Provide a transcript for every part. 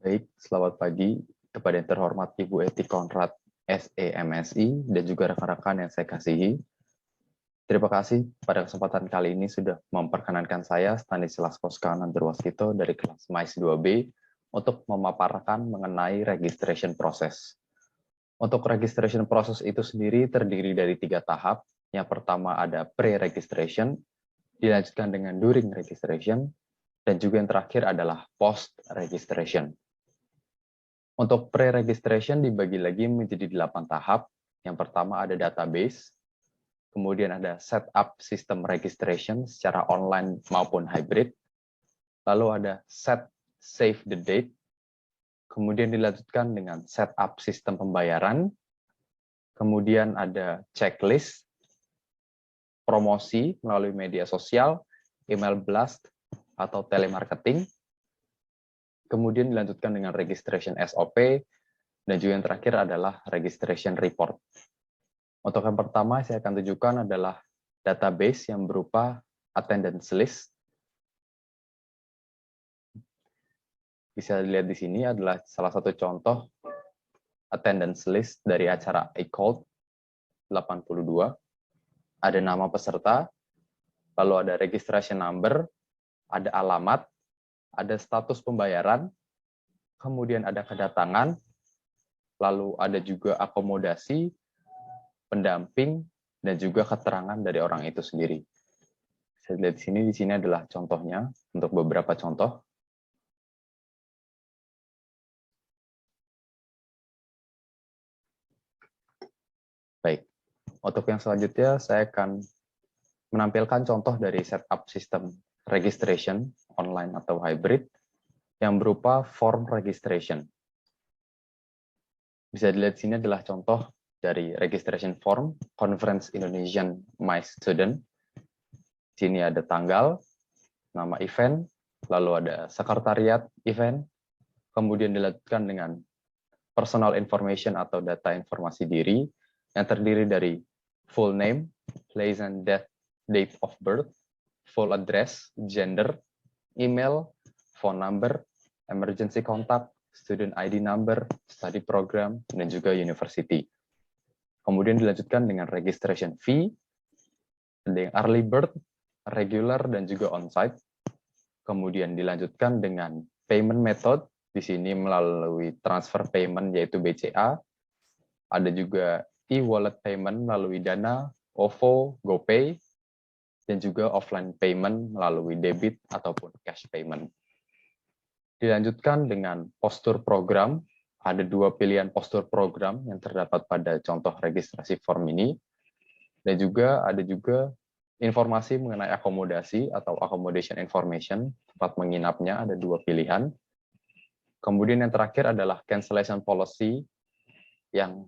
Baik, selamat pagi kepada yang terhormat Ibu Eti Konrad, SEMSI, dan juga rekan-rekan yang saya kasihi. Terima kasih pada kesempatan kali ini sudah memperkenankan saya, Stanislas Koska Nandarwaskito dari kelas MAIS 2B, untuk memaparkan mengenai registration process. Untuk registration process itu sendiri terdiri dari 3 tahap. Yang pertama ada pre-registration, dilanjutkan dengan during registration, dan juga yang terakhir adalah post-registration. Untuk pre-registration dibagi lagi menjadi 8 tahap. Yang pertama ada database, kemudian ada setup sistem registration secara online maupun hybrid, lalu ada set save the date, kemudian dilanjutkan dengan setup sistem pembayaran, kemudian ada checklist, promosi melalui media sosial, email blast, atau telemarketing, kemudian dilanjutkan dengan registration SOP, dan juga yang terakhir adalah registration report. Untuk yang pertama saya akan tunjukkan adalah database yang berupa attendance list. Bisa dilihat di sini adalah salah satu contoh attendance list dari acara eCold 82. Ada nama peserta, lalu ada registration number, ada alamat, ada status pembayaran, kemudian ada kedatangan, lalu ada juga akomodasi, pendamping, dan juga keterangan dari orang itu sendiri. Saya lihat di sini adalah contohnya untuk beberapa contoh. Baik, untuk yang selanjutnya saya akan menampilkan contoh dari setup sistem registration online atau hybrid yang berupa form registration. Bisa dilihat di sini adalah contoh dari registration form Conference Indonesian MAIS Student. Di sini ada tanggal, nama event, lalu ada sekretariat event, kemudian dilanjutkan dengan personal information atau data informasi diri yang terdiri dari full name, place and date of birth, full address, gender, email, phone number, emergency contact, student ID number, study program, dan juga university. Kemudian dilanjutkan dengan registration fee, ada yang early bird, regular, dan juga on-site. Kemudian dilanjutkan dengan payment method, di sini melalui transfer payment yaitu BCA, ada juga e-wallet payment melalui Dana, OVO, GoPay, dan juga offline payment melalui debit ataupun cash payment. Dilanjutkan dengan postur program, ada 2 pilihan postur program yang terdapat pada contoh registrasi form ini, dan juga ada informasi mengenai akomodasi atau accommodation information, tempat menginapnya ada 2 pilihan. Kemudian yang terakhir adalah cancellation policy yang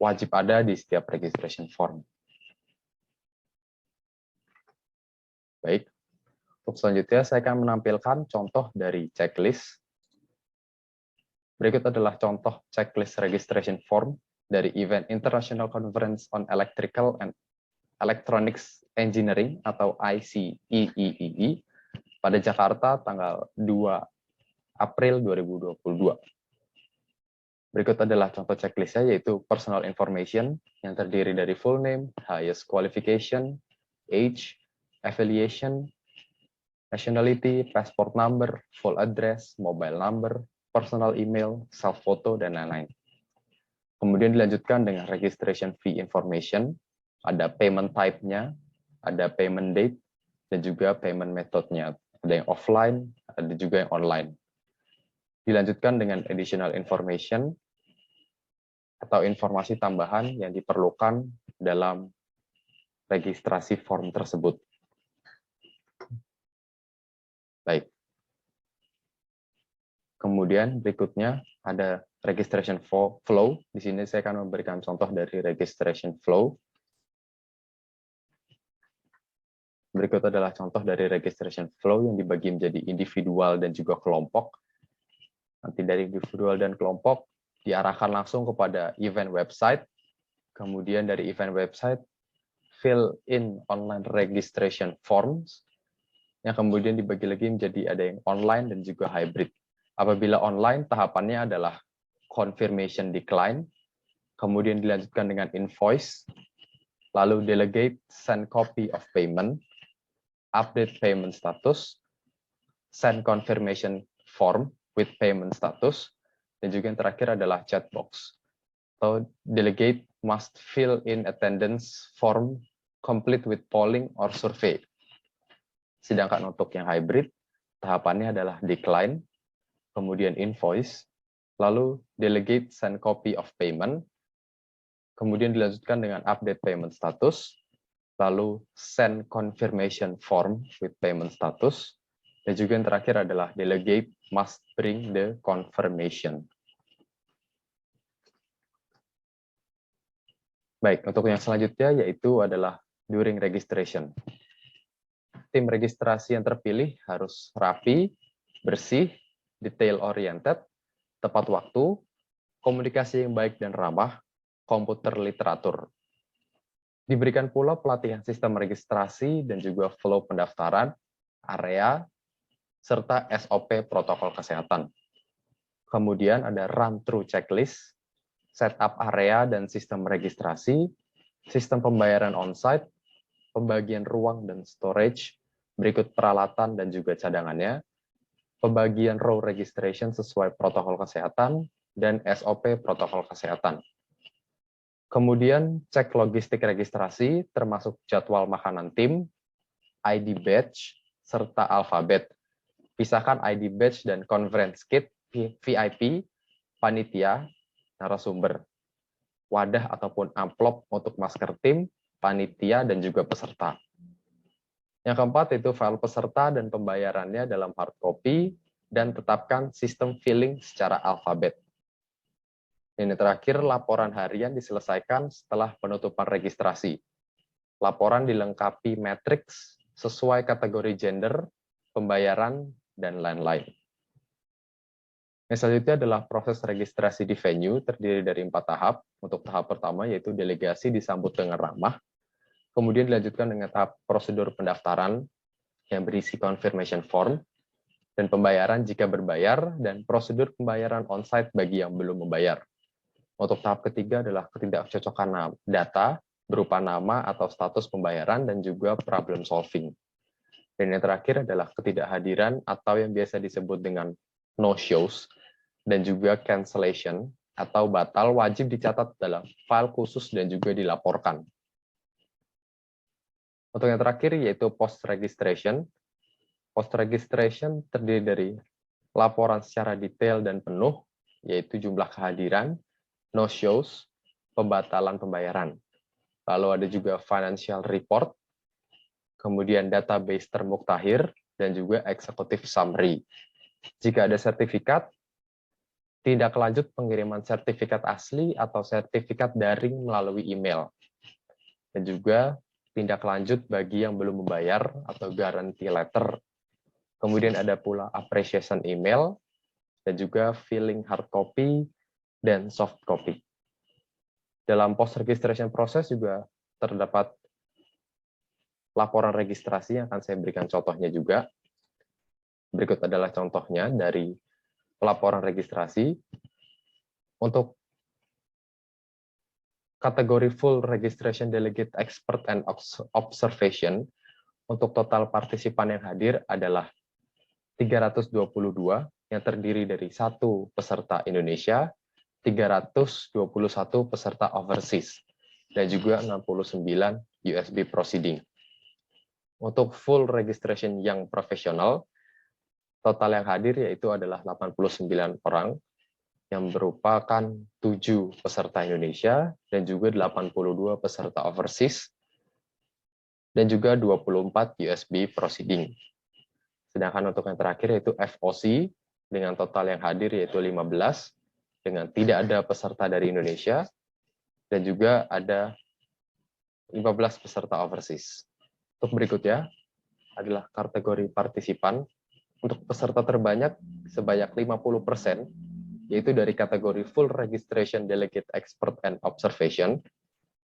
wajib ada di setiap registration form. Baik, untuk selanjutnya saya akan menampilkan contoh dari checklist. Berikut adalah contoh checklist registration form dari event International Conference on Electrical and Electronics Engineering atau ICEEE pada Jakarta tanggal 2 April 2022. Berikut adalah contoh checklistnya, yaitu personal information yang terdiri dari full name, highest qualification, age, affiliation, nationality, passport number, full address, mobile number, personal email, self photo, dan lain-lain. Kemudian dilanjutkan dengan registration fee information, ada payment type-nya, ada payment date, dan juga payment method-nya. Ada yang offline, ada juga yang online. Dilanjutkan dengan additional information atau informasi tambahan yang diperlukan dalam registrasi form tersebut. Baik. Kemudian berikutnya ada registration flow. Di sini saya akan memberikan contoh dari registration flow. Berikut adalah contoh dari registration flow yang dibagi menjadi individual dan juga kelompok. Nanti dari individual dan kelompok diarahkan langsung kepada event website. Kemudian dari event website, fill in online registration forms, yang kemudian dibagi lagi menjadi ada yang online dan juga hybrid. Apabila online, tahapannya adalah confirmation decline, kemudian dilanjutkan dengan invoice, lalu delegate send copy of payment, update payment status, send confirmation form with payment status, dan juga yang terakhir adalah chat box. So, delegate must fill in attendance form complete with polling or survey. Sedangkan untuk yang hybrid, tahapannya adalah decline, kemudian invoice, lalu delegate send copy of payment, kemudian dilanjutkan dengan update payment status, lalu send confirmation form with payment status, dan juga yang terakhir adalah delegate must bring the confirmation. Baik, untuk yang selanjutnya yaitu adalah during registration. Tim registrasi yang terpilih harus rapi, bersih, detail-oriented, tepat waktu, komunikasi yang baik dan ramah, komputer literatur. Diberikan pula pelatihan sistem registrasi dan juga flow pendaftaran, area, serta SOP protokol kesehatan. Kemudian ada run-through checklist, setup area dan sistem registrasi, sistem pembayaran on-site, pembagian ruang dan storage, berikut peralatan dan juga cadangannya, pembagian row registration sesuai protokol kesehatan, dan SOP protokol kesehatan. Kemudian cek logistik registrasi, termasuk jadwal makanan tim, ID badge, serta alfabet. Pisahkan ID badge dan conference kit, VIP, panitia, narasumber. Wadah ataupun amplop untuk masker tim, panitia, dan juga peserta. Yang keempat itu file peserta dan pembayarannya dalam hard copy, dan tetapkan sistem filling secara alfabet. Ini terakhir, laporan harian diselesaikan setelah penutupan registrasi. Laporan dilengkapi matriks sesuai kategori gender, pembayaran, dan lain-lain. Yang selanjutnya adalah proses registrasi di venue, terdiri dari 4 tahap. Untuk tahap pertama yaitu delegasi disambut dengan ramah, kemudian dilanjutkan dengan tahap prosedur pendaftaran yang berisi confirmation form, dan pembayaran jika berbayar, dan prosedur pembayaran on-site bagi yang belum membayar. Untuk tahap ketiga adalah ketidakcocokan data berupa nama atau status pembayaran dan juga problem solving. Dan yang terakhir adalah ketidakhadiran atau yang biasa disebut dengan no-shows, dan juga cancellation atau batal wajib dicatat dalam file khusus dan juga dilaporkan. Untuk yang terakhir yaitu post-registration. Post-registration terdiri dari laporan secara detail dan penuh, yaitu jumlah kehadiran, no-shows, pembatalan pembayaran. Lalu ada juga financial report, kemudian database termuktahir, dan juga executive summary. Jika ada sertifikat, tindak lanjut pengiriman sertifikat asli atau sertifikat daring melalui email. Dan juga tindak lanjut bagi yang belum membayar atau guarantee letter. Kemudian ada pula appreciation email, dan juga filling hard copy dan soft copy. Dalam post-registration process juga terdapat laporan registrasi yang akan saya berikan contohnya juga. Berikut adalah contohnya dari laporan registrasi. Untuk kategori full registration delegate expert and observation, untuk total partisipan yang hadir adalah 322, yang terdiri dari 1 peserta Indonesia, 321 peserta overseas, dan juga 69 USB proceeding. Untuk full registration yang profesional, total yang hadir yaitu adalah 89 orang, yang merupakan 7 peserta Indonesia, dan juga 82 peserta overseas, dan juga 24 USB proceeding. Sedangkan untuk yang terakhir yaitu FOC, dengan total yang hadir yaitu 15, dengan tidak ada peserta dari Indonesia, dan juga ada 15 peserta overseas. Untuk berikutnya adalah kategori partisipan. Untuk peserta terbanyak sebanyak 50%, yaitu dari kategori full registration delegate expert and observation,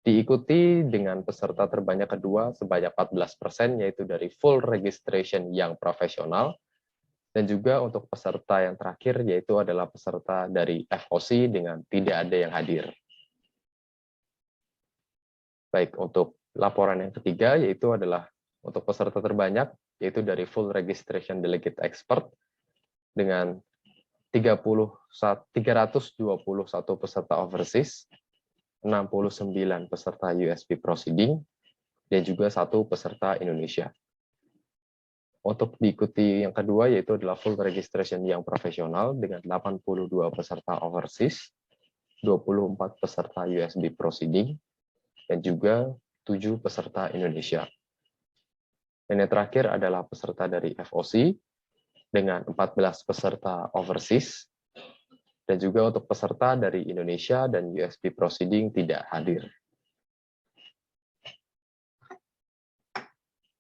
diikuti dengan peserta terbanyak kedua sebanyak 14%, yaitu dari full registration yang profesional, Dan juga untuk peserta yang terakhir, yaitu adalah peserta dari FOC dengan tidak ada yang hadir. Baik, untuk laporan yang ketiga, yaitu adalah untuk peserta terbanyak, yaitu dari full registration delegate expert, dengan 321 peserta overseas, 69 peserta USB proceeding, dan juga 1 peserta Indonesia. Untuk diikuti yang kedua, yaitu adalah full registration yang profesional dengan 82 peserta overseas, 24 peserta USB proceeding, dan juga 7 peserta Indonesia. Dan yang terakhir adalah peserta dari FOC dengan 14 peserta overseas, dan juga untuk peserta dari Indonesia dan USB proceeding tidak hadir.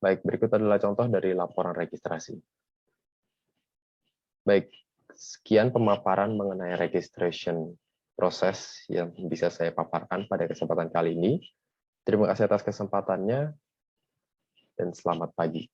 Baik, berikut adalah contoh dari laporan registrasi. Baik, sekian pemaparan mengenai registration proses yang bisa saya paparkan pada kesempatan kali ini. Terima kasih atas kesempatannya, dan selamat pagi.